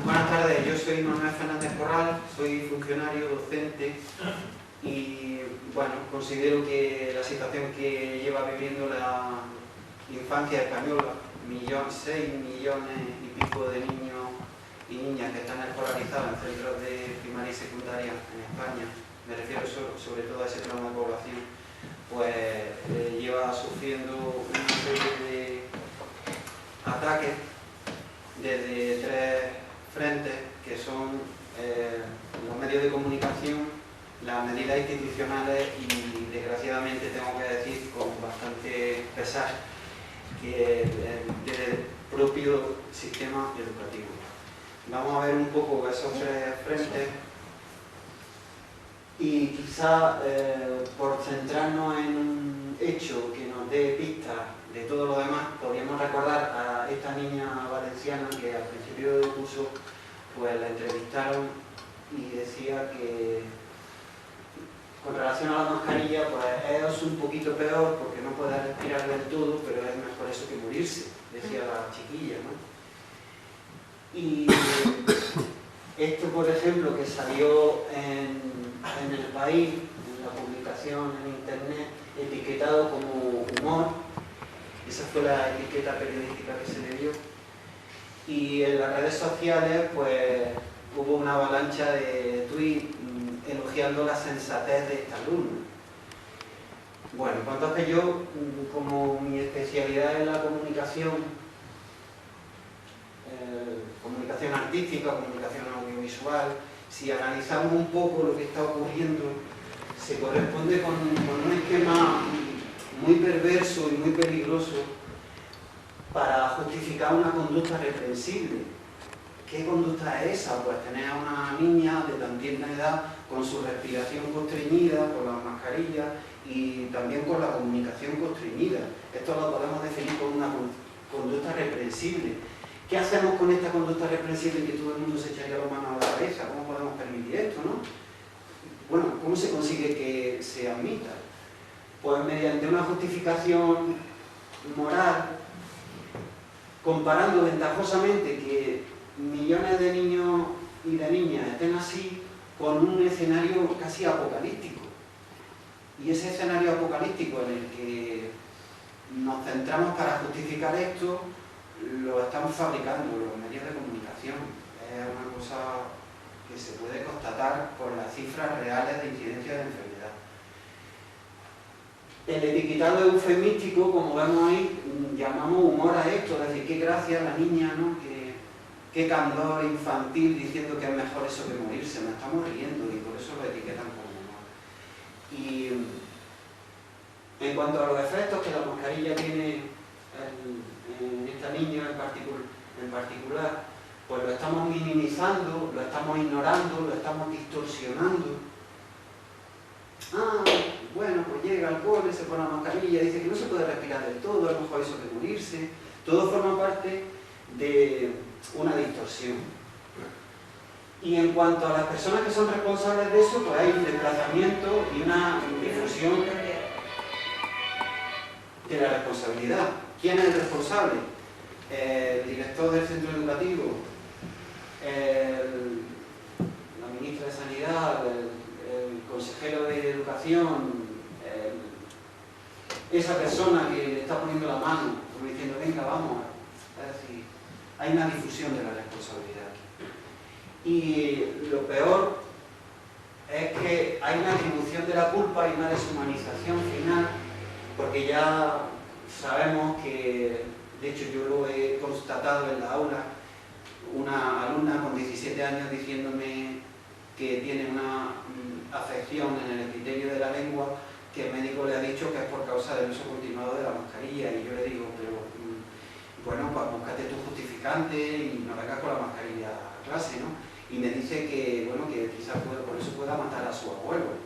Buenas tardes, yo soy Manuel Fernández Corral, soy funcionario docente y bueno, considero que la situación que lleva viviendo la infancia española, 6 millones y pico de niños y niñas que están escolarizados en centros de primaria y secundaria en España, me refiero sobre todo a ese tramo de población, pues lleva sufriendo una serie de ataques desde 3 frentes, que son los medios de comunicación, las medidas institucionales y, desgraciadamente, tengo que decir con bastante pesar, que del propio sistema educativo. Vamos a ver un poco esos 3 frentes y quizá por centrarnos en un hecho que nos dé pistas de todo lo demás, podríamos recordar a esta niña valenciana que al principio del curso pues la entrevistaron y decía que con relación a la mascarilla pues es un poquito peor porque no puede respirar del todo, pero es mejor eso que morirse, decía la chiquilla, ¿no? Y esto, por ejemplo, que salió en El País, en la publicación en internet, etiquetado como humor, esa fue la etiqueta periodística que se le dio, y en las redes sociales pues hubo una avalancha de tweets elogiando la sensatez de esta alumna. Bueno, pues entonces yo, como mi especialidad es la comunicación, comunicación artística, comunicación audiovisual, si analizamos un poco lo que está ocurriendo, se corresponde con un esquema muy perverso y muy peligroso para justificar una conducta reprensible. ¿Qué conducta es esa? Pues tener a una niña de tan tierna edad con su respiración constreñida, con las mascarillas y también con la comunicación constreñida. Esto lo podemos definir como una conducta reprensible. ¿Qué hacemos con esta conducta reprensible que todo el mundo se echaría las manos a la cabeza? ¿Cómo podemos permitir esto, no? Bueno, ¿cómo se consigue que se admita? Pues mediante una justificación moral, comparando ventajosamente que millones de niños y de niñas estén así con un escenario casi apocalíptico. Y ese escenario apocalíptico en el que nos centramos para justificar esto, lo están fabricando los medios de comunicación. Es una cosa que se puede constatar por las cifras reales de incidencia de enfermedad. El etiquetado eufemístico, como vemos ahí, llamamos humor a esto, es decir, qué gracia la niña, ¿no? Qué candor infantil diciendo que es mejor eso que morirse, nos estamos riendo y por eso lo etiquetan como humor. Y en cuanto a los efectos que la mascarilla tiene en esta niña en particular, pues lo estamos minimizando, lo estamos ignorando, lo estamos distorsionando. Bueno, pues llega al cole, se pone la mascarilla, dice que no se puede respirar del todo, es mejor eso que morirse. Todo forma parte de una distorsión. Y en cuanto a las personas que son responsables de eso, pues hay un desplazamiento y una difusión de la responsabilidad. ¿Quién es el responsable? El director del centro educativo, la ministra de Sanidad, el consejero de Educación, esa persona que le está poniendo la mano, como diciendo, venga, vamos. Es decir, hay una difusión de la responsabilidad. Y lo peor es que hay una atribución de la culpa y una deshumanización final, porque ya sabemos que, de hecho yo lo he constatado en la aula, una alumna con 17 años diciéndome que tiene una afección en el epitelio de la lengua, que el médico le ha dicho que es por causa del uso continuado de la mascarilla, y yo le digo, pero bueno, pues búscate tu justificante y no vengas con la mascarilla a clase, ¿no? Y me dice que, bueno, que quizás por eso pueda matar a su abuelo.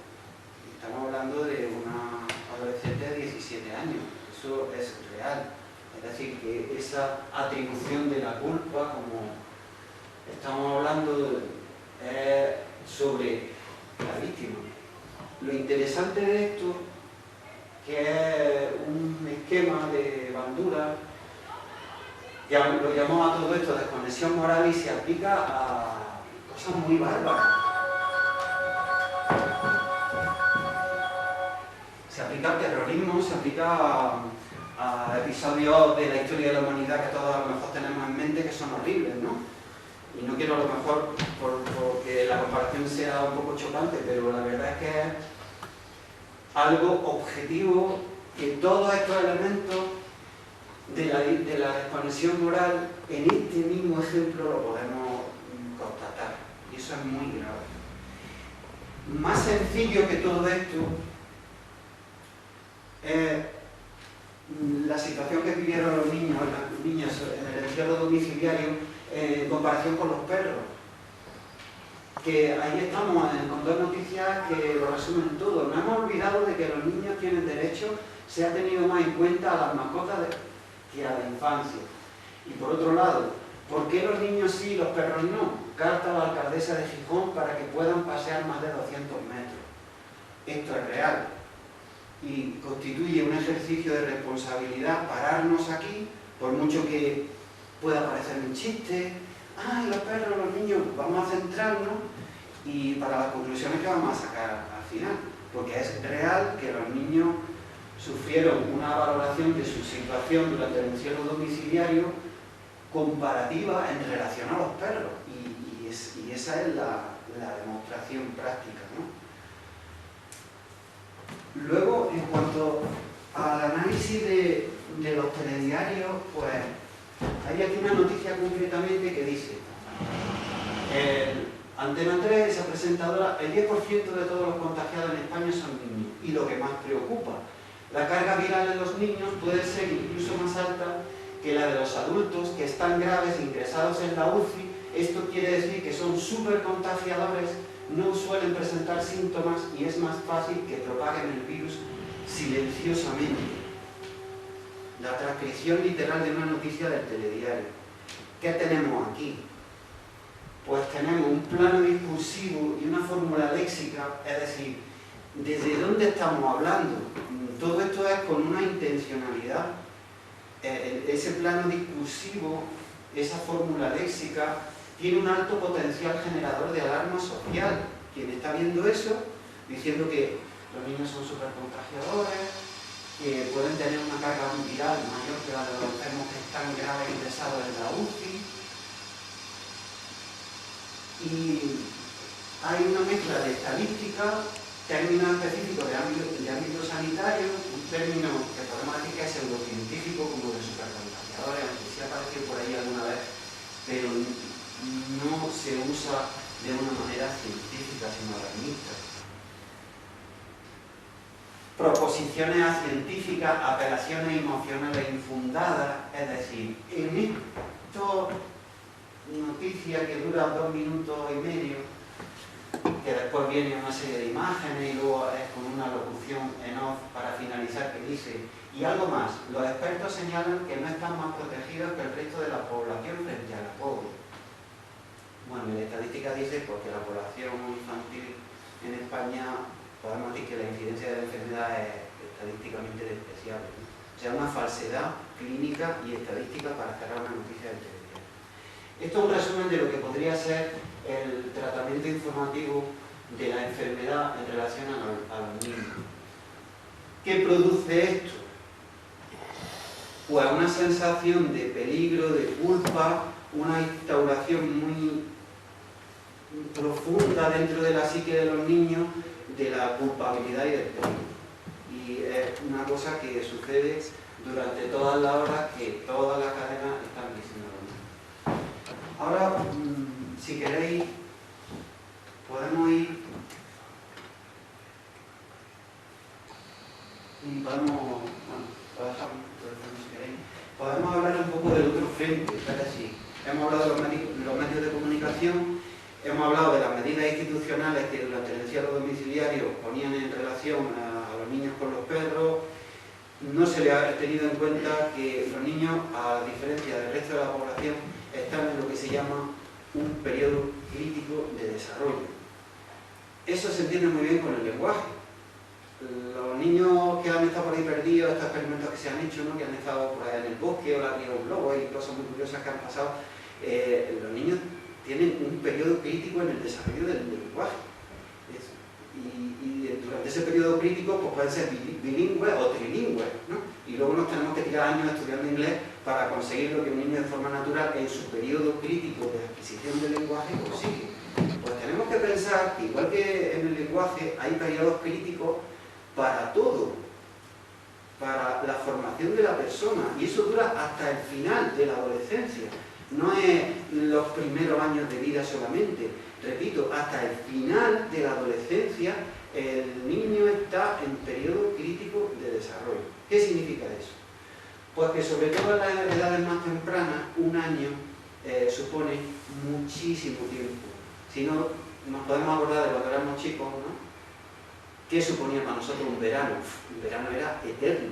Estamos hablando de una adolescente de 17 años, eso es real. Es decir, que esa atribución de la culpa, como estamos hablando, es sobre la víctima. Lo interesante de esto, que es un esquema de bandura, lo llamó a todo esto desconexión moral y se aplica a cosas muy bárbaras. Se aplica al terrorismo, se aplica a episodios de la historia de la humanidad que todos a lo mejor tenemos en mente que son horribles, ¿no? Y no quiero a lo mejor porque la comparación sea un poco chocante, pero la verdad es que es algo objetivo que todos estos elementos de la desconexión moral en este mismo ejemplo lo podemos constatar. Y eso es muy grave. Más sencillo que todo esto es la situación que vivieron los niños en el encierro domiciliario en comparación con los perros. Que ahí estamos con dos noticias que lo resumen todo. No hemos olvidado de que los niños tienen derecho, se ha tenido más en cuenta a las mascotas que a la infancia. Y por otro lado, ¿por qué los niños sí y los perros no? Carta a la alcaldesa de Gijón para que puedan pasear más de 200 metros. Esto es real. Y constituye un ejercicio de responsabilidad pararnos aquí, por mucho que pueda parecer un chiste. ¡Ay, los perros, los niños! Vamos a centrarnos y para las conclusiones que vamos a sacar al final. Porque es real que los niños sufrieron una valoración de su situación durante el encierro domiciliario comparativa en relación a los perros. Y esa es la demostración práctica, ¿no? Luego, en cuanto al análisis de los telediarios, pues hay aquí una noticia concretamente que dice Antena 3, esa presentadora, el 10% de todos los contagiados en España son niños. Y lo que más preocupa, la carga viral de los niños puede ser incluso más alta que la de los adultos que están graves ingresados en la UCI. Esto quiere decir que son súper contagiadores, no suelen presentar síntomas y es más fácil que propaguen el virus silenciosamente. La transcripción literal de una noticia del telediario. ¿Qué tenemos aquí? Pues tenemos un plano discursivo y una fórmula léxica, es decir, ¿desde dónde estamos hablando? Todo esto es con una intencionalidad. Ese plano discursivo, esa fórmula léxica, tiene un alto potencial generador de alarma social. Quien está viendo eso, diciendo que los niños son súper contagiadores, que pueden tener una carga viral mayor que la de los enfermos que están graves ingresados en la UCI. Y hay una mezcla de estadística, términos específicos de ámbito sanitario, un término que podemos decir que es pseudocientífico, como de supercontagiadores, aunque sí ha aparecido por ahí alguna vez, pero no se usa de una manera científica, sino alarmista. Proposiciones científicas, apelaciones emocionales infundadas, es decir, en esto noticia que dura 2 minutos y medio, que después viene una serie de imágenes y luego es con una locución en off para finalizar que dice, y algo más, los expertos señalan que no están más protegidos que el resto de la población frente a la COVID. Bueno, la estadística dice porque la población infantil en España, podemos decir que la incidencia de la enfermedad es estadísticamente despreciable, ¿no? O sea, una falsedad clínica y estadística para cerrar una noticia del telediario. Esto es un resumen de lo que podría ser el tratamiento informativo de la enfermedad en relación a los niños. ¿Qué produce esto? Pues una sensación de peligro, de culpa, una instauración muy profunda dentro de la psique de los niños de la culpabilidad y del peligro. Y es una cosa que sucede durante todas las horas que todas las cadenas están diciendo lo mismo. Ahora, si queréis, podemos ir y podemos, si queréis, podemos hablar un poco del otro frente, es decir, hemos hablado de los medios de comunicación, hemos hablado de las medidas institucionales que durante el encierro domiciliario ponían en relación a los niños con los perros. No se le ha tenido en cuenta que los niños, a diferencia del resto de la población, están en lo que se llama un periodo crítico de desarrollo. Eso se entiende muy bien con el lenguaje. Los niños que han estado por ahí perdidos, estos experimentos que se han hecho, ¿no? Que han estado por ahí en el bosque o la criado un lobo y cosas muy curiosas cosas que han pasado, los niños tienen un periodo crítico en el desarrollo del lenguaje. Y durante ese periodo crítico pues pueden ser bilingües o trilingües, ¿no? Y luego nos tenemos que tirar años estudiando inglés para conseguir lo que un niño de forma natural en su periodo crítico de adquisición del lenguaje consigue. Pues tenemos que pensar que igual que en el lenguaje hay periodos críticos para todo, para la formación de la persona, y eso dura hasta el final de la adolescencia. No es los primeros años de vida solamente. Repito, hasta el final de la adolescencia el niño está en periodo crítico de desarrollo. ¿Qué significa eso? Pues que sobre todo en las edades más tempranas, un año supone muchísimo tiempo. Si no, nos podemos acordar de cuando éramos chicos, ¿no? ¿Qué suponía para nosotros un verano? Un verano era eterno.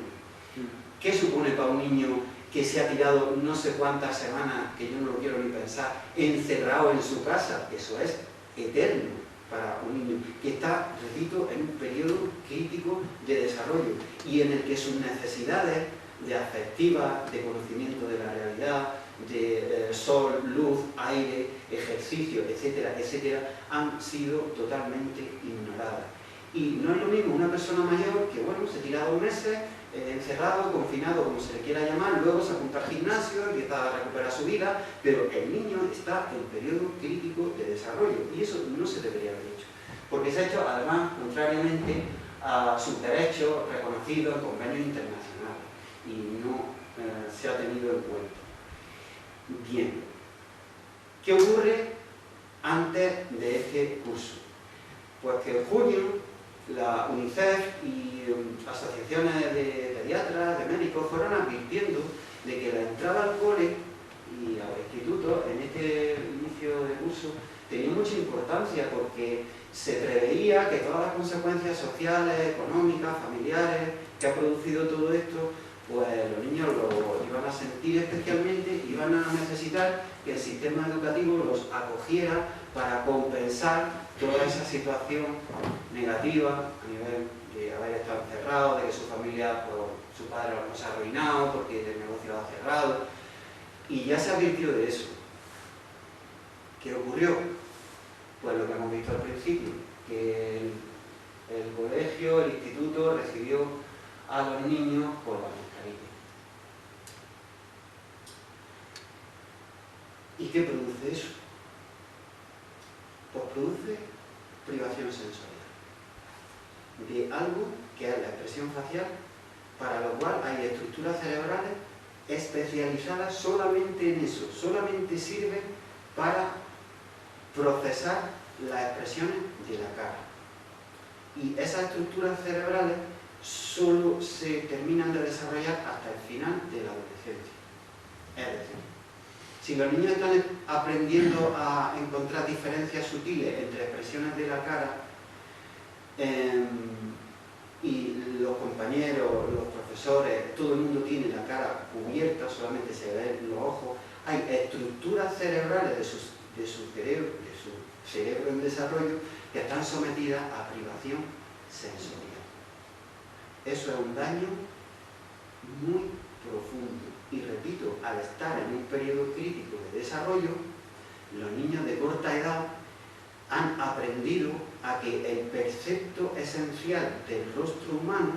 ¿Qué supone para un niño que se ha tirado no sé cuántas semanas, que yo no lo quiero ni pensar, encerrado en su casa? Eso es eterno para un niño que está, repito, en un periodo crítico de desarrollo y en el que sus necesidades de afectivas, de conocimiento de la realidad, de sol, luz, aire, ejercicio, etcétera, etcétera, han sido totalmente ignoradas. Y no es lo mismo una persona mayor que, bueno, se tira 2 meses, encerrado, confinado, como se le quiera llamar, luego se apunta al gimnasio, empieza a recuperar su vida, pero el niño está en periodo crítico de desarrollo y eso no se debería haber hecho, porque se ha hecho además contrariamente a sus derechos reconocidos en convenios internacionales y no se ha tenido en cuenta. Bien, ¿qué ocurre antes de este curso? Pues que en junio la UNICEF y asociaciones de pediatras, de médicos, fueron advirtiendo de que la entrada al cole y al instituto en este inicio de curso tenía mucha importancia porque se preveía que todas las consecuencias sociales, económicas, familiares que ha producido todo esto, pues los niños lo iban a sentir especialmente y iban a necesitar que el sistema educativo los acogiera para compensar toda esa situación negativa a nivel de haber estado encerrado, de que su familia, pues, su padre los ha arruinado porque el negocio lo ha cerrado. Y ya se advirtió de eso. ¿Qué ocurrió? Pues lo que hemos visto al principio, que el colegio, el instituto recibió a los niños con la mascarilla. ¿Y qué produce eso? Pues produce privación sensorial de algo que es la expresión facial, para lo cual hay estructuras cerebrales especializadas solamente en eso, solamente sirven para procesar las expresiones de la cara. Y esas estructuras cerebrales solo se terminan de desarrollar hasta el final de la adolescencia. Es decir, si los niños están aprendiendo a encontrar diferencias sutiles entre expresiones de la cara y los compañeros, los profesores, todo el mundo tiene la cara cubierta, solamente se ven los ojos, hay estructuras cerebrales de su cerebro en desarrollo que están sometidas a privación sensorial. Eso es un daño muy profundo. Y repito, al estar en un periodo crítico de desarrollo, los niños de corta edad han aprendido a que el percepto esencial del rostro humano,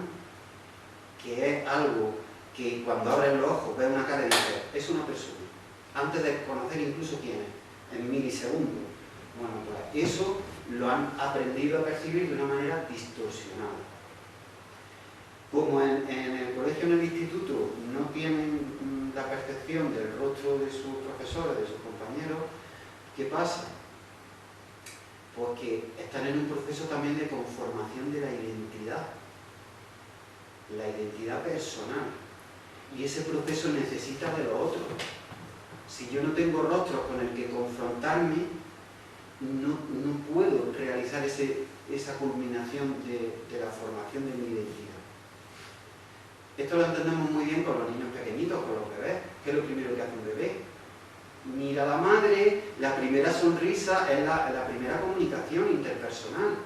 que es algo que cuando abres los ojos ves una cara y dices, es una persona, antes de conocer incluso quién es, en milisegundos. Bueno, pues eso lo han aprendido a percibir de una manera distorsionada. Como en el colegio, en el instituto, no tienen la percepción del rostro de sus profesores, de sus compañeros, ¿qué pasa? Porque están en un proceso también de conformación de la identidad personal. Y ese proceso necesita de lo otro. Si yo no tengo rostro con el que confrontarme, no puedo realizar esa culminación de la formación de mi identidad. Esto lo entendemos muy bien con los niños pequeñitos, con los bebés. ¿Qué es lo primero que hace un bebé? Mira a la madre, la primera sonrisa es la primera comunicación interpersonal.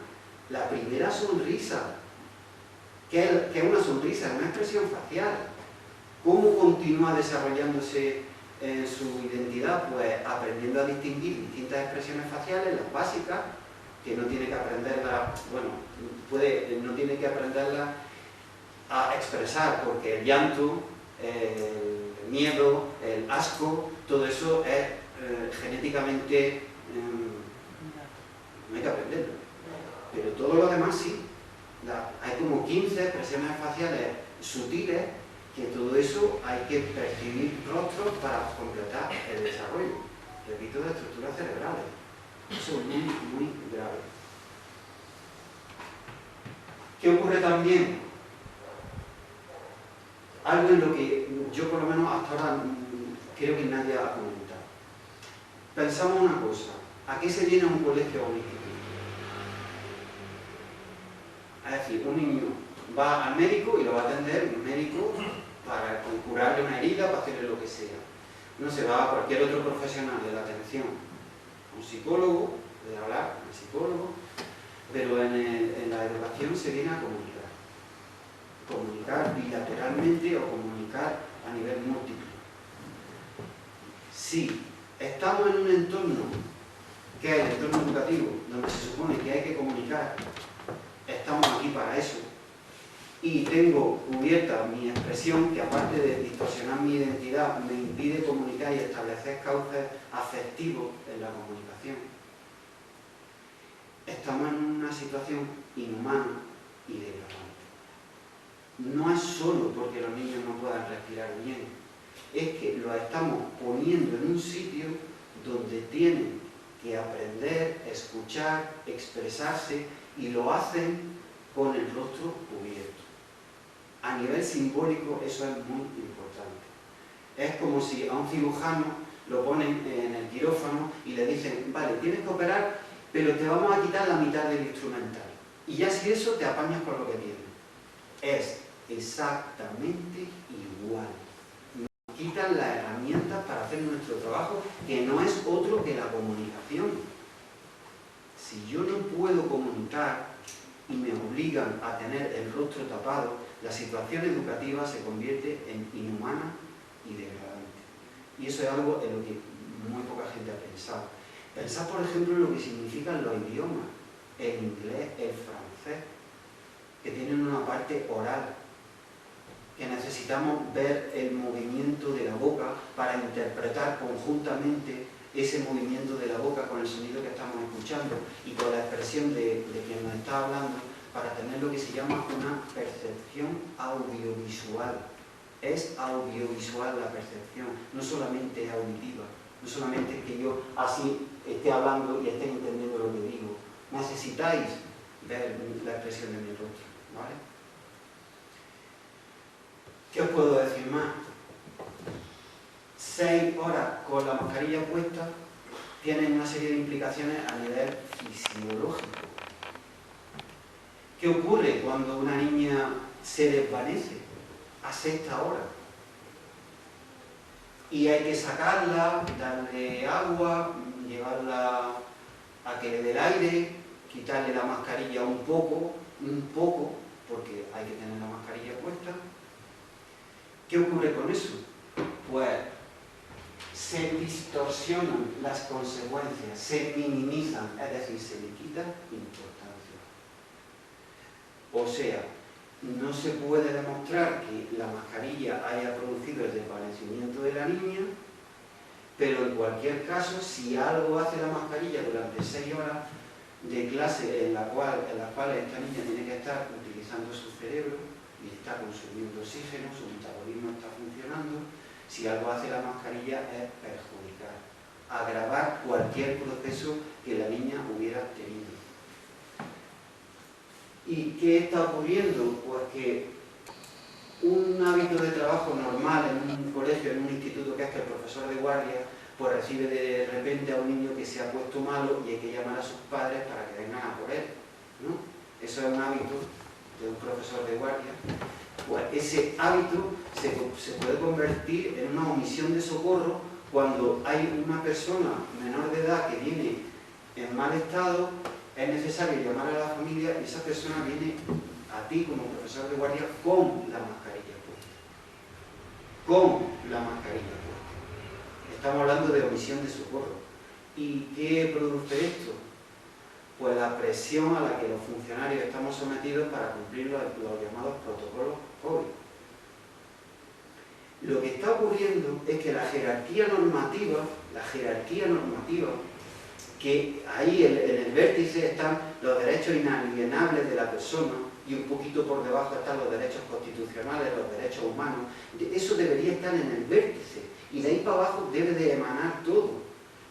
La primera sonrisa. ¿Qué es una sonrisa? Es una expresión facial. ¿Cómo continúa desarrollándose en su identidad? Pues aprendiendo a distinguir distintas expresiones faciales, las básicas, que no tiene que aprenderlas, bueno, no tiene que aprenderlas a expresar, porque el llanto, el miedo, el asco, todo eso es genéticamente, no hay que aprenderlo, pero todo lo demás sí. Hay como 15 expresiones faciales sutiles, que todo eso hay que percibir rostros para completar el desarrollo, repito, de estructuras cerebrales. Eso es muy, muy grave. ¿Qué ocurre también? Algo en lo que yo por lo menos hasta ahora creo que nadie ha comentado. Pensamos una cosa, ¿a qué se viene un colegio o un instituto? Es decir, un niño va al médico y lo va a atender un médico para curarle una herida, para hacerle lo que sea. No se va a cualquier otro profesional de la atención, un psicólogo, de hablar con el psicólogo, pero en la educación se viene a comunicar. Comunicar bilateralmente o comunicar a nivel múltiple. Si estamos en un entorno que es el entorno educativo, donde se supone que hay que comunicar, estamos aquí para eso, y tengo cubierta mi expresión, que aparte de distorsionar mi identidad, me impide comunicar y establecer cauces afectivos en la comunicación. Estamos en una situación inhumana y degradante. No es solo porque los niños no puedan respirar bien, es que los estamos poniendo en un sitio donde tienen que aprender, escuchar, expresarse, y lo hacen con el rostro cubierto. A nivel simbólico eso es muy importante. Es como si a un cirujano lo ponen en el quirófano y le dicen, vale, tienes que operar, pero te vamos a quitar la mitad del instrumental. Y ya si eso te apañas con lo que tienes. Es exactamente igual. Nos quitan las herramientas para hacer nuestro trabajo, que no es otro que la comunicación. Si yo no puedo comunicar y me obligan a tener el rostro tapado, la situación educativa se convierte en inhumana y degradante. Y eso es algo en lo que muy poca gente ha pensado. Pensad, por ejemplo, en lo que significan los idiomas, el inglés, el francés, que tienen una parte oral, que necesitamos ver el movimiento de la boca para interpretar conjuntamente ese movimiento de la boca con el sonido que estamos escuchando y con la expresión de quien nos está hablando, para tener lo que se llama una percepción audiovisual. Es audiovisual la percepción, no solamente auditiva, no solamente que yo así esté hablando y esté entendiendo lo que digo. Necesitáis ver la expresión de mi rostro, ¿vale? ¿Qué os puedo decir más? 6 horas con la mascarilla puesta tienen una serie de implicaciones a nivel fisiológico. ¿Qué ocurre cuando una niña se desvanece a 6ª hora? Y hay que sacarla, darle agua, llevarla a que le dé el aire, quitarle la mascarilla un poco, porque hay que tener la mascarilla puesta. ¿Qué ocurre con eso? Pues se distorsionan las consecuencias, se minimizan, es decir, se le quita importancia. O sea, no se puede demostrar que la mascarilla haya producido el desvanecimiento de la niña, pero en cualquier caso, si algo hace la mascarilla durante 6 horas de clase en las cuales esta niña tiene que estar utilizando su cerebro y está consumiendo oxígeno, su metabolismo está funcionando, si algo hace la mascarilla es perjudicar, agravar cualquier proceso que la niña hubiera tenido. ¿Y qué está ocurriendo? Pues que un hábito de trabajo normal en un colegio, en un instituto, que es que el profesor de guardia pues recibe de repente a un niño que se ha puesto malo y hay que llamar a sus padres para que vengan a por él, ¿no? Eso es un hábito de un profesor de guardia. Pues ese hábito se puede convertir en una omisión de socorro cuando hay una persona menor de edad que viene en mal estado. Es necesario llamar a la familia y esa persona viene a ti como profesor de guardia con la mascarilla puesta. Con la mascarilla puesta. Estamos hablando de omisión de socorro. ¿Y qué produce esto? Pues la presión a la que los funcionarios estamos sometidos para cumplir los llamados protocolos COVID. Lo que está ocurriendo es que la jerarquía normativa, que ahí en el vértice están los derechos inalienables de la persona y un poquito por debajo están los derechos constitucionales, los derechos humanos, eso debería estar en el vértice y de ahí para abajo debe de emanar todo.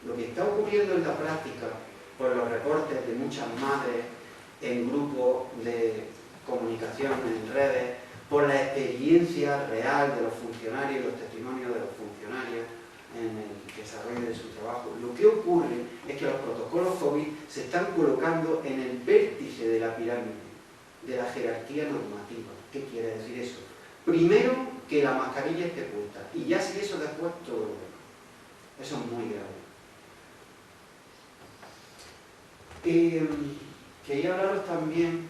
Lo que está ocurriendo en la práctica, por los reportes de muchas madres en grupos de comunicación, en redes, por la experiencia real de los funcionarios y los testimonios de los funcionarios en el desarrollo de su trabajo, lo que ocurre es que los protocolos COVID se están colocando en el vértice de la pirámide, de la jerarquía normativa. ¿Qué quiere decir eso? Primero, que la mascarilla esté puesta, y ya si eso después todo lo demás. Eso es muy grave. Quería hablaros también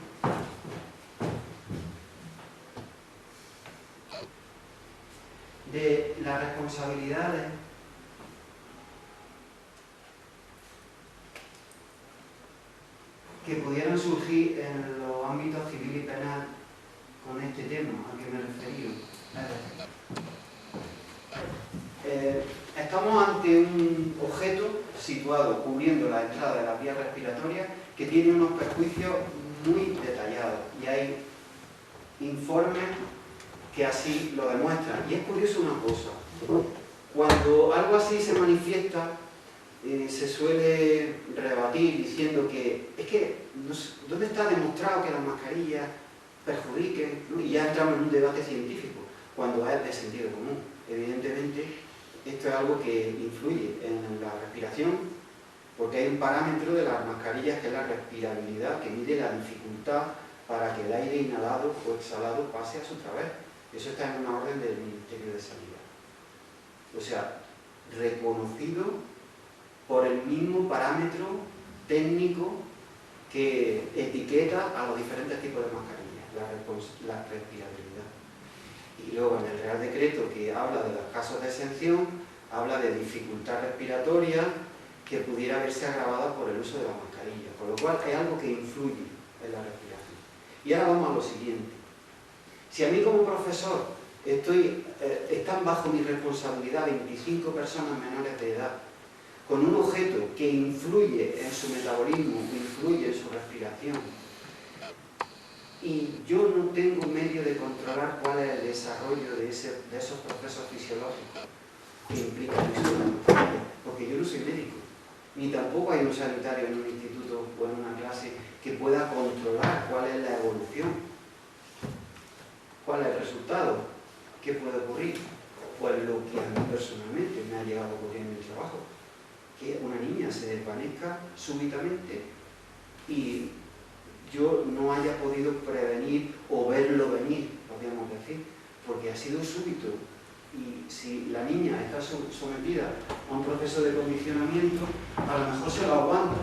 de las responsabilidades que pudieran surgir en los ámbitos civil y penal con este tema al que me he referido. Estamos ante un objeto situado cubriendo la entrada de las vías respiratorias que tiene unos perjuicios muy detallados y hay informes que así lo demuestran. Y es curioso una cosa, cuando algo así se manifiesta, se suele rebatir diciendo que es que ¿dónde está demostrado que las mascarillas perjudiquen? ¿No? Y ya entramos en un debate científico, cuando es de sentido común. Evidentemente, esto es algo que influye en la respiración, porque hay un parámetro de las mascarillas que es la respirabilidad, que mide la dificultad para que el aire inhalado o exhalado pase a su través. Eso está en una orden del Ministerio de Sanidad. O sea, reconocido por el mismo parámetro técnico que etiqueta a los diferentes tipos de mascarillas, la respirabilidad. Y luego en el Real Decreto, que habla de los casos de exención, habla de dificultad respiratoria que pudiera verse agravada por el uso de la mascarilla, con lo cual es algo que influye en la respiración. Y ahora vamos a lo siguiente. Si a mí como profesor están bajo mi responsabilidad 25 personas menores de edad, con un objeto que influye en su metabolismo, que influye en su respiración, y yo no tengo medio de controlar cuál es el desarrollo de esos procesos fisiológicos que implican eso, porque yo no soy médico, ni tampoco hay un sanitario en un instituto o en una clase que pueda controlar cuál es la evolución, cuál es el resultado, qué puede ocurrir. Pues lo que a mí personalmente me ha llegado a ocurrir en mi trabajo, que una niña se desvanezca súbitamente y yo no haya podido prevenir o verlo venir, podríamos decir, porque ha sido súbito. Y si la niña está sometida a un proceso de condicionamiento, a lo mejor se lo aguanta.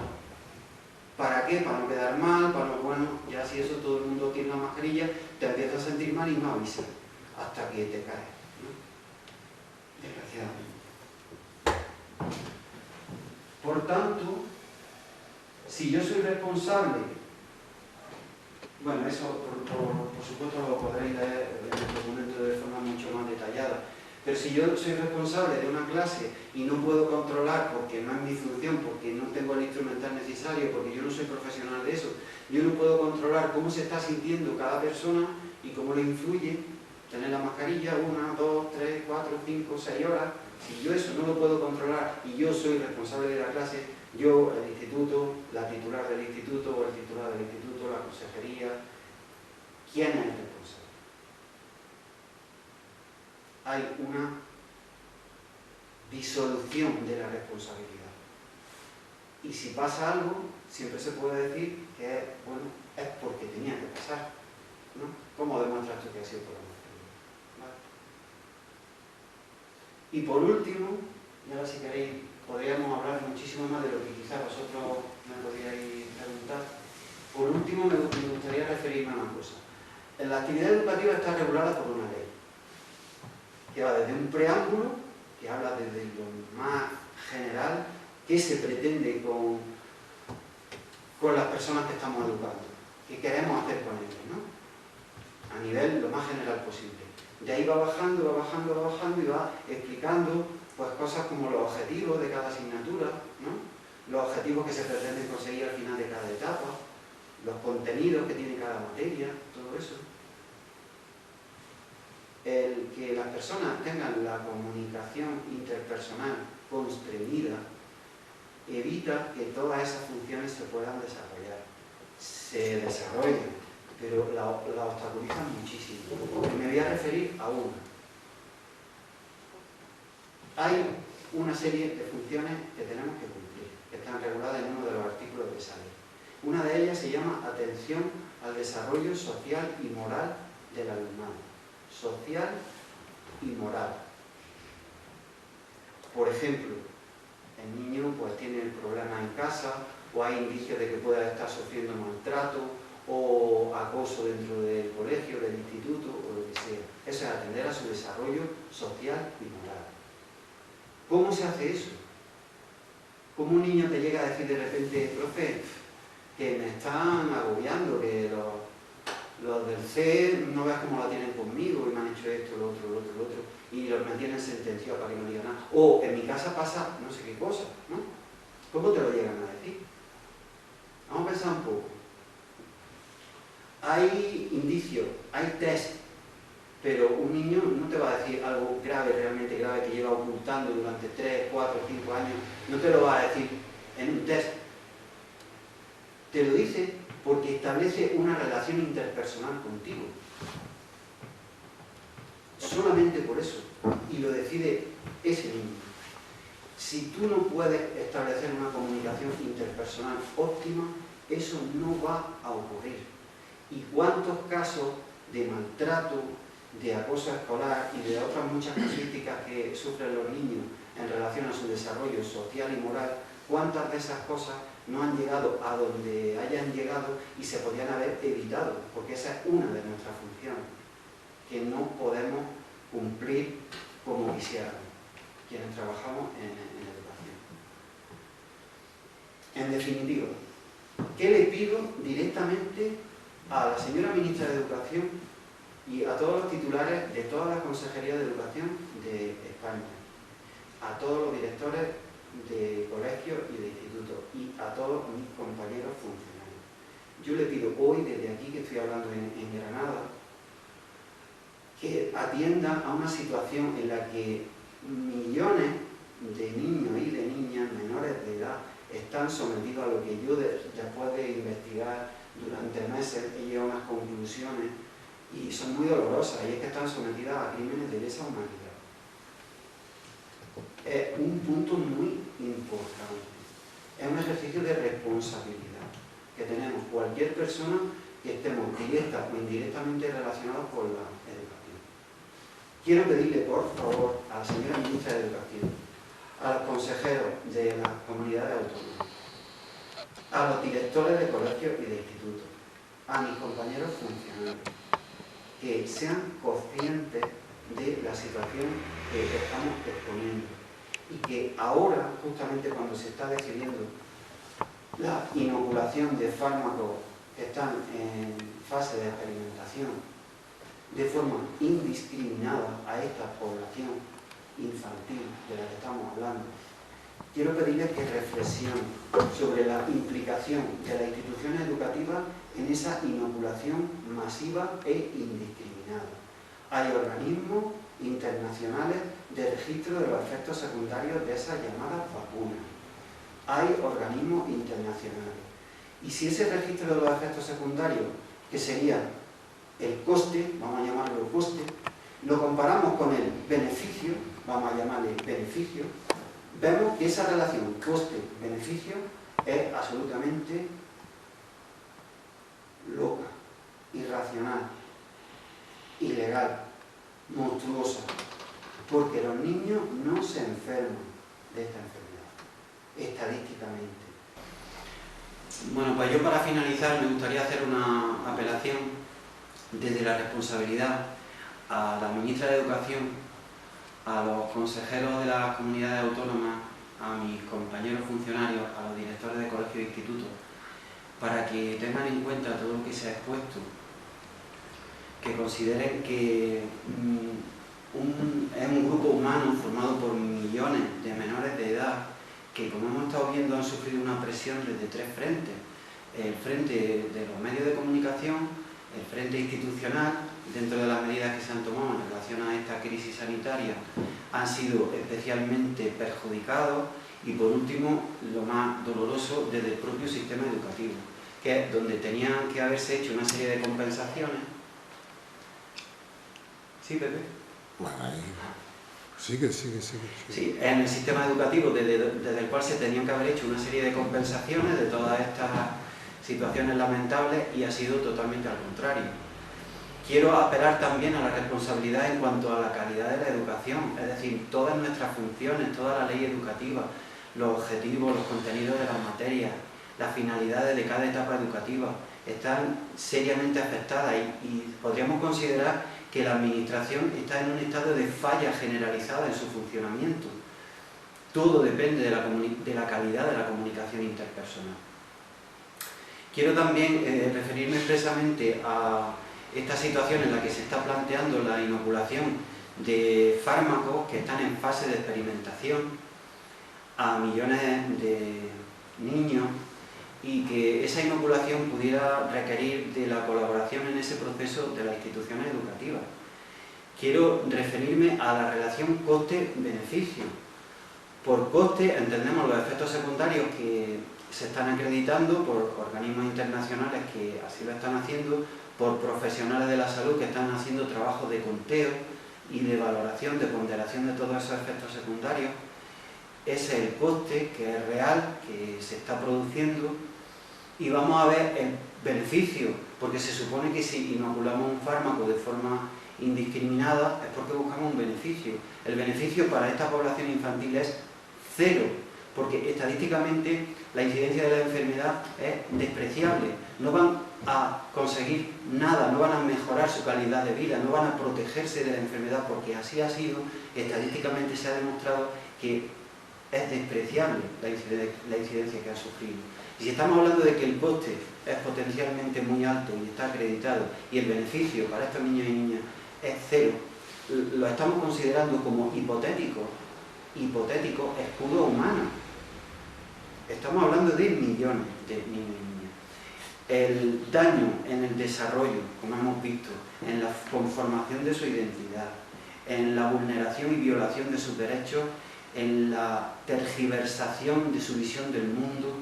¿Para qué? Para no quedar mal, para no, bueno, ya si eso todo el mundo tiene la mascarilla, te empiezas a sentir mal y no avisas hasta que te caes, ¿no? Desgraciadamente. Por tanto, si yo soy responsable, bueno, eso por supuesto lo podréis leer en el documento de forma mucho más detallada, pero si yo soy responsable de una clase y no puedo controlar porque no es mi función, porque no tengo el instrumental necesario, porque yo no soy profesional de eso, yo no puedo controlar cómo se está sintiendo cada persona y cómo le influye tener la mascarilla 1, 2, 3, 4, 5, 6 horas. Si yo eso no lo puedo controlar y yo soy responsable de la clase, yo, el instituto, la titular del instituto o el titular del instituto, la consejería, ¿quién es el responsable? Hay una disolución de la responsabilidad. Y si pasa algo, siempre se puede decir que bueno, es porque tenía que pasar, ¿no? ¿Cómo demuestras tú que ha sido por la mascarilla? ¿Vale? Y por último, y ahora si queréis, podríamos hablar muchísimo más de lo que quizás vosotros me podríais preguntar. Por último, me gustaría referirme a una cosa. La actividad educativa está regulada por una ley, que va desde un preámbulo que habla desde lo más general, qué se pretende con las personas que estamos educando, qué queremos hacer con ellos, ¿no? A nivel lo más general posible. De ahí va bajando y va explicando pues, cosas como los objetivos de cada asignatura, ¿no? Los objetivos que se pretenden conseguir al final de cada etapa, los contenidos que tiene cada materia, todo eso. El que las personas tengan la comunicación interpersonal constreñida evita que todas esas funciones se puedan desarrollar. Se desarrollan, pero la obstaculizan muchísimo. Y me voy a referir a una. Hay una serie de funciones que tenemos que cumplir, que están reguladas en uno de los artículos de esa ley. Una de ellas se llama atención al desarrollo social y moral del alumnado. Social y moral. Por ejemplo, el niño pues, tiene problemas en casa, o hay indicios de que pueda estar sufriendo maltrato o acoso dentro del colegio, del instituto o lo que sea. Eso es atender a su desarrollo social y moral. ¿Cómo se hace eso? ¿Cómo un niño te llega a decir de repente, profe, que me están agobiando, que los del C no veas cómo la tienen conmigo y me han hecho esto, lo otro, y los mantienen sentenciados para que no digan nada? O en mi casa pasa no sé qué cosa, ¿no? ¿Cómo te lo llegan a decir? Vamos a pensar un poco. Hay indicios, hay test, pero un niño no te va a decir algo grave, realmente grave, que lleva ocultando durante 3, 4, 5 años, no te lo va a decir en un test. Te lo dice porque establece una relación interpersonal contigo. Solamente por eso. Y lo decide ese niño. Si tú no puedes establecer una comunicación interpersonal óptima, eso no va a ocurrir. ¿Y cuántos casos de maltrato, de acoso escolar y de otras muchas casuísticas que sufren los niños en relación a su desarrollo social y moral, cuántas de esas cosas no han llegado a donde hayan llegado y se podían haber evitado? Porque esa es una de nuestras funciones, que no podemos cumplir como quisiéramos, quienes trabajamos en educación. En definitiva, ¿qué le pido directamente a la señora ministra de Educación y a todos los titulares de todas las consejerías de educación de España, a todos los directores de colegios y de institutos y a todos mis compañeros funcionarios? Yo le pido hoy, desde aquí que estoy hablando en Granada, que atiendan a una situación en la que millones de niños y de niñas menores de edad están sometidos a lo que yo, después de investigar durante meses, he llegado a unas conclusiones y son muy dolorosas, y es que están sometidas a crímenes de lesa humanidad. Es un punto muy importante. Es un ejercicio de responsabilidad que tenemos cualquier persona que estemos directa o indirectamente relacionados con la educación. Quiero pedirle, por favor, a la señora ministra de Educación, a los consejeros de las comunidades autónomas, a los directores de colegios y de institutos, a mis compañeros funcionarios, que sean conscientes de la situación que estamos exponiendo y que ahora, justamente cuando se está decidiendo la inoculación de fármacos que están en fase de experimentación de forma indiscriminada a esta población infantil de la que estamos hablando, quiero pedirles que reflexionen sobre la implicación de las instituciones educativas en esa inoculación masiva e indiscriminada. Hay organismos internacionales de registro de los efectos secundarios de esas llamadas vacunas. Hay organismos internacionales. Y si ese registro de los efectos secundarios, que sería el coste, vamos a llamarlo coste, lo comparamos con el beneficio, vamos a llamarle beneficio, vemos que esa relación coste-beneficio es absolutamente loca, irracional, ilegal, monstruosa, porque los niños no se enferman de esta enfermedad, estadísticamente. Bueno, pues yo para finalizar me gustaría hacer una apelación desde la responsabilidad a la ministra de Educación, a los consejeros de las comunidades autónomas, a mis compañeros funcionarios, a los directores de colegios e institutos, para que tengan en cuenta todo lo que se ha expuesto, que consideren que es un grupo humano formado por millones de menores de edad que, como hemos estado viendo, han sufrido una presión desde tres frentes: el frente de los medios de comunicación, el frente institucional, dentro de las medidas que se han tomado en relación a esta crisis sanitaria, han sido especialmente perjudicados, y por último, lo más doloroso, desde el propio sistema educativo, que es donde tenían que haberse hecho una serie de compensaciones. ¿Sí, Pepe? Bueno, ahí... Sigue. Sí, en el sistema educativo desde el cual se tenían que haber hecho una serie de compensaciones de todas estas situaciones lamentables, y ha sido totalmente al contrario. Quiero apelar también a la responsabilidad en cuanto a la calidad de la educación, es decir, todas nuestras funciones, toda la ley educativa, los objetivos, los contenidos de las materias, las finalidades de cada etapa educativa están seriamente afectadas, y podríamos considerar que la administración está en un estado de falla generalizada en su funcionamiento. Todo depende de la calidad de la comunicación interpersonal. Quiero también referirme expresamente a esta situación en la que se está planteando la inoculación de fármacos que están en fase de experimentación a millones de niños, y que esa inoculación pudiera requerir de la colaboración en ese proceso de las instituciones educativas. Quiero referirme a la relación coste-beneficio. Por coste entendemos los efectos secundarios que se están acreditando por organismos internacionales que así lo están haciendo, por profesionales de la salud que están haciendo trabajos de conteo y de valoración, de ponderación de todos esos efectos secundarios. Ese es el coste que es real, que se está produciendo, y vamos a ver el beneficio, porque se supone que si inoculamos un fármaco de forma indiscriminada es porque buscamos un beneficio. El beneficio para esta población infantil es cero, porque estadísticamente la incidencia de la enfermedad es despreciable. No van a conseguir nada, no van a mejorar su calidad de vida, no van a protegerse de la enfermedad, porque así ha sido. Estadísticamente se ha demostrado que es despreciable la incidencia que ha sufrido. Y si estamos hablando de que el coste es potencialmente muy alto y está acreditado, y el beneficio para estos niños y niñas es cero, lo estamos considerando como hipotético escudo humano. Estamos hablando de millones de niños y niñas. El daño en el desarrollo, como hemos visto, en la conformación de su identidad, en la vulneración y violación de sus derechos, en la tergiversación de su visión del mundo,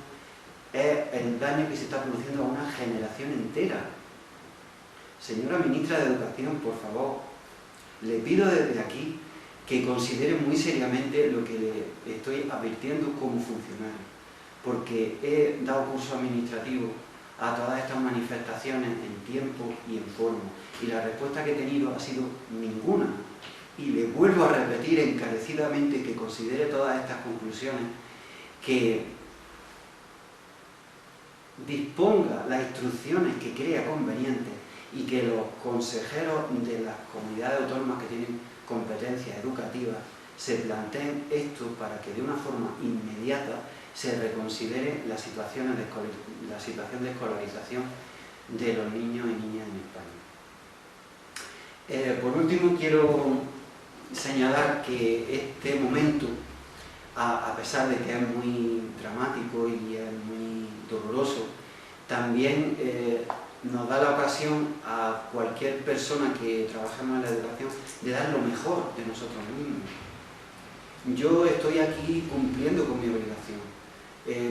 es el daño que se está produciendo a una generación entera. Señora Ministra de Educación, por favor, le pido desde aquí que considere muy seriamente lo que le estoy advirtiendo como funcionario, porque he dado curso administrativo a todas estas manifestaciones en tiempo y en forma, y la respuesta que he tenido ha sido ninguna. Y le vuelvo a repetir encarecidamente que considere todas estas conclusiones, que disponga las instrucciones que crea convenientes, y que los consejeros de las comunidades autónomas que tienen competencias educativas se planteen esto para que de una forma inmediata se reconsidere la situación de escolarización de los niños y niñas en España. Por último, quiero señalar que este momento, a pesar de que es muy dramático y es muy doloroso, también nos da la ocasión a cualquier persona que trabajemos en la educación de dar lo mejor de nosotros mismos. Yo estoy aquí cumpliendo con mi obligación,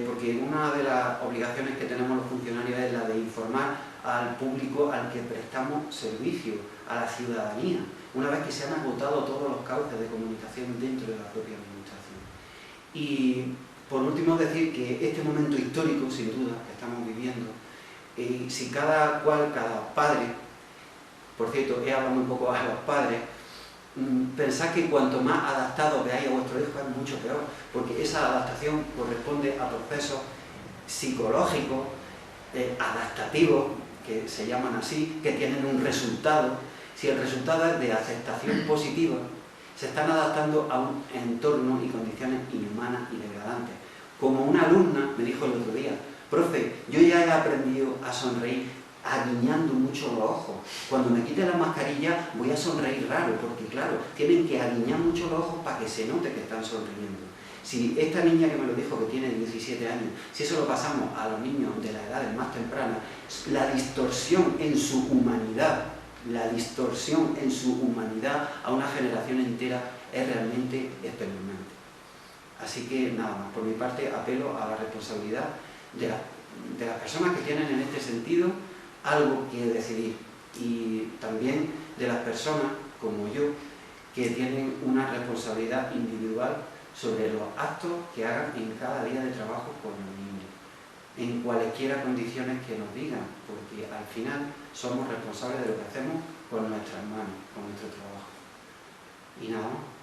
porque una de las obligaciones que tenemos los funcionarios es la de informar al público al que prestamos servicio, a la ciudadanía, una vez que se han agotado todos los cauces de comunicación dentro de la propia administración. Y por último, decir que este momento histórico, sin duda, que estamos viviendo, si cada padre, por cierto, he hablado un poco a los padres, pensad que cuanto más adaptados veáis a vuestro hijo es mucho peor, porque esa adaptación corresponde a procesos psicológicos, adaptativos, que se llaman así, que tienen un resultado. Si el resultado es de aceptación positiva, se están adaptando a un entorno y condiciones inhumanas y degradantes. Como una alumna me dijo el otro día, profe, yo ya he aprendido a sonreír aguiñando mucho los ojos. Cuando me quite la mascarilla voy a sonreír raro, porque claro, tienen que aguiñar mucho los ojos para que se note que están sonriendo. Si esta niña que me lo dijo, que tiene 17 años, si eso lo pasamos a los niños de la edad más temprana, la distorsión en su humanidad, a una generación entera es realmente espeluznante. Así que nada más, por mi parte apelo a la responsabilidad de las personas que tienen en este sentido algo que decidir, y también de las personas como yo que tienen una responsabilidad individual sobre los actos que hagan en cada día de trabajo con los niños, en cualesquiera condiciones que nos digan, porque al final somos responsables de lo que hacemos con nuestras manos, con nuestro trabajo. Y nada más.